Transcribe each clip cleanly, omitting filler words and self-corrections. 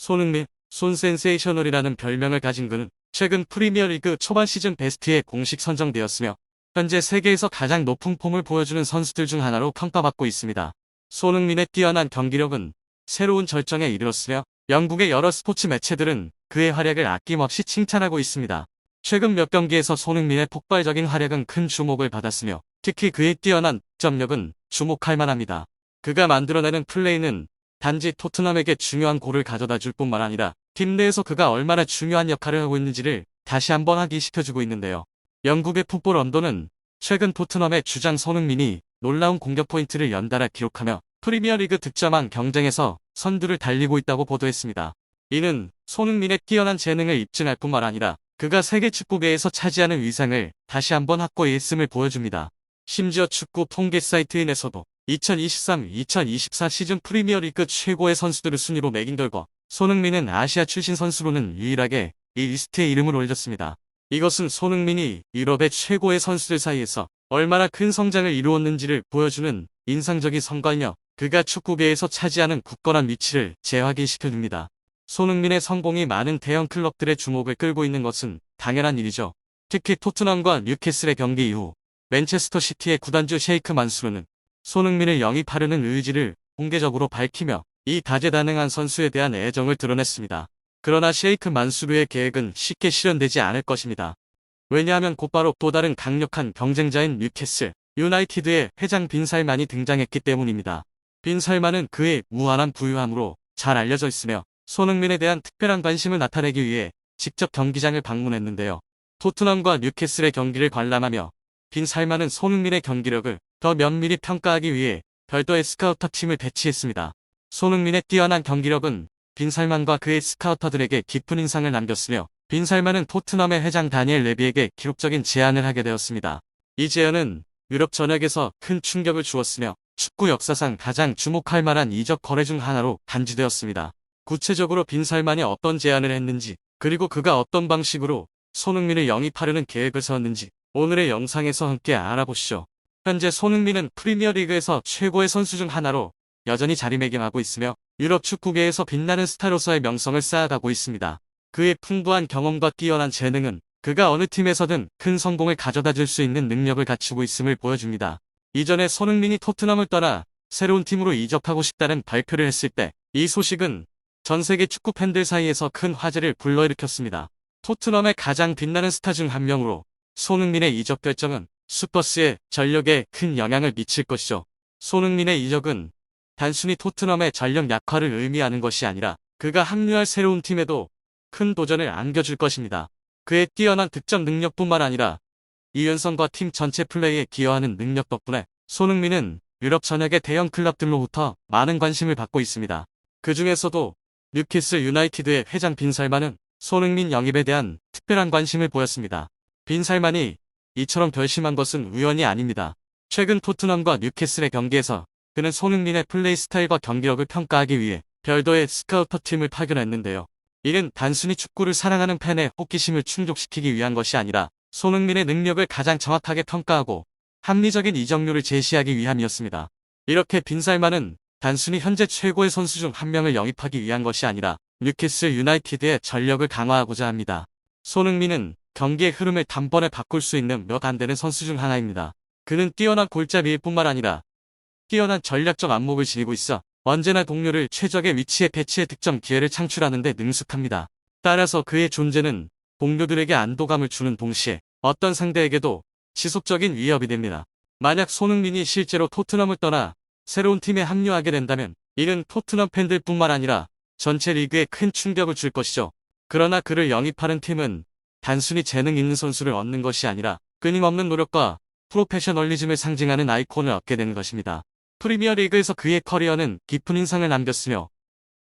손흥민, 손 센세이셔널이라는 별명을 가진 그는 최근 프리미어리그 초반 시즌 베스트에 공식 선정되었으며 현재 세계에서 가장 높은 폼을 보여주는 선수들 중 하나로 평가받고 있습니다. 손흥민의 뛰어난 경기력은 새로운 절정에 이르렀으며 영국의 여러 스포츠 매체들은 그의 활약을 아낌없이 칭찬하고 있습니다. 최근 몇 경기에서 손흥민의 폭발적인 활약은 큰 주목을 받았으며 특히 그의 뛰어난 득점력은 주목할 만합니다. 그가 만들어내는 플레이는 단지 토트넘에게 중요한 골을 가져다 줄 뿐만 아니라 팀 내에서 그가 얼마나 중요한 역할을 하고 있는지를 다시 한번 확인시켜주고 있는데요. 영국의 풋볼 언더는 최근 토트넘의 주장 손흥민이 놀라운 공격 포인트를 연달아 기록하며 프리미어리그 득점왕 경쟁에서 선두를 달리고 있다고 보도했습니다. 이는 손흥민의 뛰어난 재능을 입증할 뿐만 아니라 그가 세계 축구계에서 차지하는 위상을 다시 한번 확고히 했음을 보여줍니다. 심지어 축구 통계 사이트인에서도 2023-2024 시즌 프리미어리그 최고의 선수들을 순위로 매긴 결과 손흥민은 아시아 출신 선수로는 유일하게 이 리스트에 이름을 올렸습니다. 이것은 손흥민이 유럽의 최고의 선수들 사이에서 얼마나 큰 성장을 이루었는지를 보여주는 인상적인 성과이며 그가 축구계에서 차지하는 굳건한 위치를 재확인시켜줍니다. 손흥민의 성공이 많은 대형 클럽들의 주목을 끌고 있는 것은 당연한 일이죠. 특히 토트넘과 뉴캐슬의 경기 이후 맨체스터 시티의 구단주 셰이크 만수르는 손흥민을 영입하려는 의지를 공개적으로 밝히며 이 다재다능한 선수에 대한 애정을 드러냈습니다. 그러나 셰이크 만수르의 계획은 쉽게 실현되지 않을 것입니다. 왜냐하면 곧바로 또 다른 강력한 경쟁자인 뉴캐슬 유나이티드의 회장 빈 살만이 등장했기 때문입니다. 빈 살만은 그의 무한한 부유함으로 잘 알려져 있으며 손흥민에 대한 특별한 관심을 나타내기 위해 직접 경기장을 방문했는데요. 토트넘과 뉴캐슬의 경기를 관람하며 빈 살만은 손흥민의 경기력을 더 면밀히 평가하기 위해 별도의 스카우터 팀을 배치했습니다. 손흥민의 뛰어난 경기력은 빈 살만과 그의 스카우터들에게 깊은 인상을 남겼으며 빈 살만은 토트넘의 회장 다니엘 레비에게 기록적인 제안을 하게 되었습니다. 이 제안은 유럽 전역에서 큰 충격을 주었으며 축구 역사상 가장 주목할 만한 이적 거래 중 하나로 간주되었습니다. 구체적으로 빈 살만이 어떤 제안을 했는지 그리고 그가 어떤 방식으로 손흥민을 영입하려는 계획을 세웠는지 오늘의 영상에서 함께 알아보시죠. 현재 손흥민은 프리미어리그에서 최고의 선수 중 하나로 여전히 자리매김하고 있으며 유럽 축구계에서 빛나는 스타로서의 명성을 쌓아가고 있습니다. 그의 풍부한 경험과 뛰어난 재능은 그가 어느 팀에서든 큰 성공을 가져다 줄 수 있는 능력을 갖추고 있음을 보여줍니다. 이전에 손흥민이 토트넘을 떠나 새로운 팀으로 이적하고 싶다는 발표를 했을 때 이 소식은 전 세계 축구 팬들 사이에서 큰 화제를 불러일으켰습니다. 토트넘의 가장 빛나는 스타 중 한 명으로 손흥민의 이적 결정은 스퍼스의 전력에 큰 영향을 미칠 것이죠. 손흥민의 이적은 단순히 토트넘의 전력 약화를 의미하는 것이 아니라 그가 합류할 새로운 팀에도 큰 도전을 안겨줄 것입니다. 그의 뛰어난 득점 능력뿐만 아니라 유연성과 팀 전체 플레이에 기여하는 능력 덕분에 손흥민은 유럽 전역의 대형 클럽들로부터 많은 관심을 받고 있습니다. 그 중에서도 뉴캐슬 유나이티드의 회장 빈 살만은 손흥민 영입에 대한 특별한 관심을 보였습니다. 빈 살만이 이처럼 결심한 것은 우연이 아닙니다. 최근 토트넘과 뉴캐슬의 경기에서 그는 손흥민의 플레이 스타일과 경기력을 평가하기 위해 별도의 스카우터 팀을 파견했는데요. 이는 단순히 축구를 사랑하는 팬의 호기심을 충족시키기 위한 것이 아니라 손흥민의 능력을 가장 정확하게 평가하고 합리적인 이적료를 제시하기 위함이었습니다. 이렇게 빈 살만은 단순히 현재 최고의 선수 중 한 명을 영입하기 위한 것이 아니라 뉴캐슬 유나이티드의 전력을 강화하고자 합니다. 손흥민은 경기의 흐름을 단번에 바꿀 수 있는 몇 안 되는 선수 중 하나입니다. 그는 뛰어난 골잡이일 뿐만 아니라 뛰어난 전략적 안목을 지니고 있어 언제나 동료를 최적의 위치에 배치해 득점 기회를 창출하는 데 능숙합니다. 따라서 그의 존재는 동료들에게 안도감을 주는 동시에 어떤 상대에게도 지속적인 위협이 됩니다. 만약 손흥민이 실제로 토트넘을 떠나 새로운 팀에 합류하게 된다면 이는 토트넘 팬들 뿐만 아니라 전체 리그에 큰 충격을 줄 것이죠. 그러나 그를 영입하는 팀은 단순히 재능 있는 선수를 얻는 것이 아니라 끊임없는 노력과 프로페셔널리즘을 상징하는 아이콘을 얻게 되는 것입니다. 프리미어리그에서 그의 커리어는 깊은 인상을 남겼으며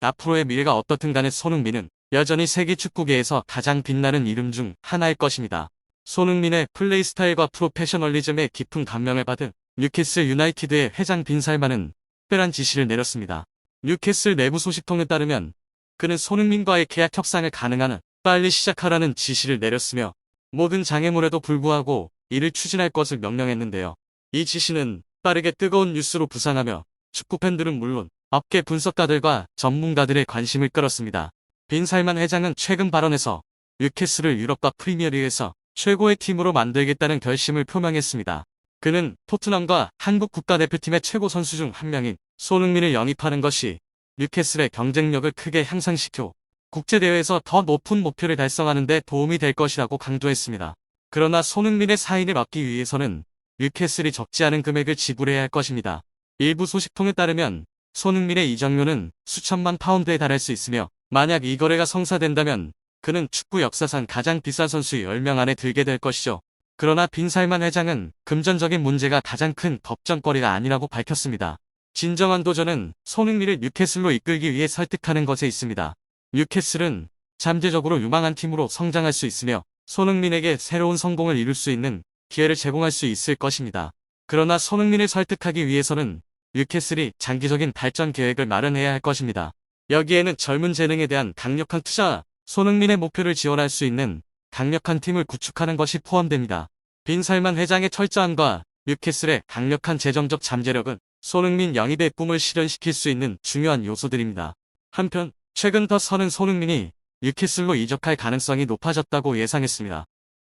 앞으로의 미래가 어떻든 간에 손흥민은 여전히 세계 축구계에서 가장 빛나는 이름 중 하나일 것입니다. 손흥민의 플레이 스타일과 프로페셔널리즘에 깊은 감명을 받은 뉴캐슬 유나이티드의 회장 빈 살만은 특별한 지시를 내렸습니다. 뉴캐슬 내부 소식통에 따르면 그는 손흥민과의 계약 협상을 가능한 빨리 시작하라는 지시를 내렸으며 모든 장애물에도 불구하고 이를 추진할 것을 명령했는데요. 이 지시는 빠르게 뜨거운 뉴스로 부상하며 축구 팬들은 물론 업계 분석가들과 전문가들의 관심을 끌었습니다. 빈살만 회장은 최근 발언에서 뉴캐슬을 유럽과 프리미어리그에서 최고의 팀으로 만들겠다는 결심을 표명했습니다. 그는 토트넘과 한국 국가대표팀의 최고 선수 중 한 명인 손흥민을 영입하는 것이 뉴캐슬의 경쟁력을 크게 향상시켜 국제대회에서 더 높은 목표를 달성하는 데 도움이 될 것이라고 강조했습니다. 그러나 손흥민의 사인을 얻기 위해서는 뉴캐슬이 적지 않은 금액을 지불해야 할 것입니다. 일부 소식통에 따르면 손흥민의 이적료는 수천만 파운드에 달할 수 있으며 만약 이 거래가 성사된다면 그는 축구 역사상 가장 비싼 선수 10명 안에 들게 될 것이죠. 그러나 빈살만 회장은 금전적인 문제가 가장 큰 걱정거리가 아니라고 밝혔습니다. 진정한 도전은 손흥민을 뉴캐슬로 이끌기 위해 설득하는 것에 있습니다. 뉴캐슬은 잠재적으로 유망한 팀으로 성장할 수 있으며 손흥민에게 새로운 성공을 이룰 수 있는 기회를 제공할 수 있을 것입니다. 그러나 손흥민을 설득하기 위해서는 뉴캐슬이 장기적인 발전 계획을 마련해야 할 것입니다. 여기에는 젊은 재능에 대한 강력한 투자와 손흥민의 목표를 지원할 수 있는 강력한 팀을 구축하는 것이 포함됩니다. 빈살만 회장의 철저함과 뉴캐슬의 강력한 재정적 잠재력은 손흥민 영입의 꿈을 실현시킬 수 있는 중요한 요소들입니다. 한편 최근 더 선은 손흥민이 뉴캐슬로 이적할 가능성이 높아졌다고 예상했습니다.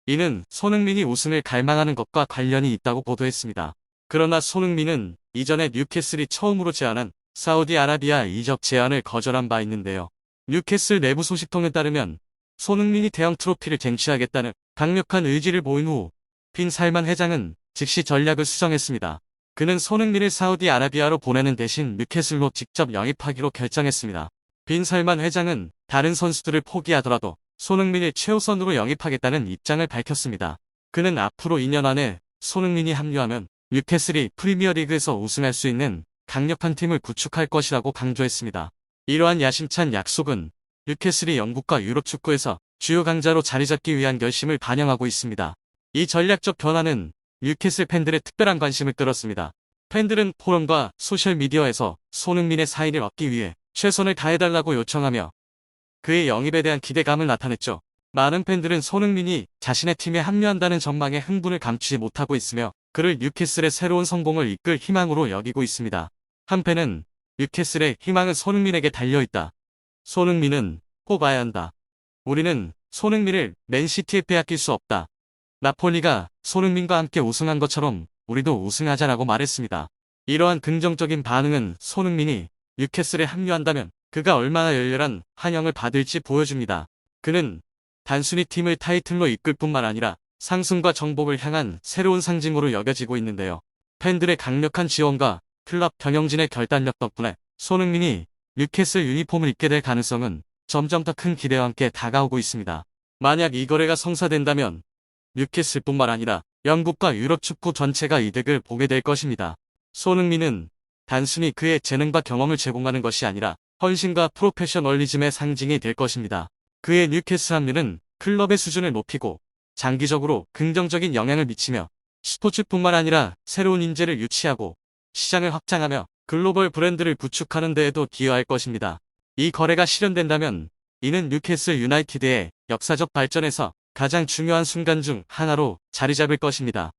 이는 손흥민이 우승을 갈망하는 것과 관련이 있다고 보도했습니다. 그러나 손흥민은 이전에 뉴캐슬이 처음으로 제안한 사우디아라비아 이적 제안을 거절한 바 있는데요. 뉴캐슬 내부 소식통에 따르면 손흥민이 대형 트로피를 쟁취하겠다는 강력한 의지를 보인 후 빈살만 회장은 즉시 전략을 수정했습니다. 그는 손흥민을 사우디아라비아로 보내는 대신 뉴캐슬로 직접 영입하기로 결정했습니다. 빈살만 회장은 다른 선수들을 포기하더라도 손흥민을 최우선으로 영입하겠다는 입장을 밝혔습니다. 그는 앞으로 2년 안에 손흥민이 합류하면 뉴캐슬이 프리미어리그에서 우승할 수 있는 강력한 팀을 구축할 것이라고 강조했습니다. 이러한 야심찬 약속은 뉴캐슬이 영국과 유럽 축구에서 주요 강자로 자리잡기 위한 결심을 반영하고 있습니다. 이 전략적 변화는 뉴캐슬 팬들의 특별한 관심을 끌었습니다. 팬들은 포럼과 소셜미디어에서 손흥민의 사인을 얻기 위해 최선을 다해달라고 요청하며 그의 영입에 대한 기대감을 나타냈죠. 많은 팬들은 손흥민이 자신의 팀에 합류한다는 전망에 흥분을 감추지 못하고 있으며 그를 뉴캐슬의 새로운 성공을 이끌 희망으로 여기고 있습니다. 한편은 뉴캐슬의 희망은 손흥민에게 달려있다. 손흥민은 뽑아야 한다. 우리는 손흥민을 맨시티에 빼앗길 수 없다. 나폴리가 손흥민과 함께 우승한 것처럼 우리도 우승하자라고 말했습니다. 이러한 긍정적인 반응은 손흥민이 뉴캐슬에 합류한다면 그가 얼마나 열렬한 환영을 받을지 보여줍니다. 그는 단순히 팀을 타이틀로 이끌 뿐만 아니라 상승과 정복을 향한 새로운 상징으로 여겨지고 있는데요. 팬들의 강력한 지원과 클럽 경영진의 결단력 덕분에 손흥민이 뉴캐슬 유니폼을 입게 될 가능성은 점점 더 큰 기대와 함께 다가오고 있습니다. 만약 이 거래가 성사된다면 뉴캐슬뿐만 아니라 영국과 유럽 축구 전체가 이득을 보게 될 것입니다. 손흥민은 단순히 그의 재능과 경험을 제공하는 것이 아니라 헌신과 프로페셔널리즘의 상징이 될 것입니다. 그의 뉴캐슬 합류는 클럽의 수준을 높이고 장기적으로 긍정적인 영향을 미치며 스포츠뿐만 아니라 새로운 인재를 유치하고 시장을 확장하며 글로벌 브랜드를 구축하는 데에도 기여할 것입니다. 이 거래가 실현된다면 이는 뉴캐슬 유나이티드의 역사적 발전에서 가장 중요한 순간 중 하나로 자리 잡을 것입니다.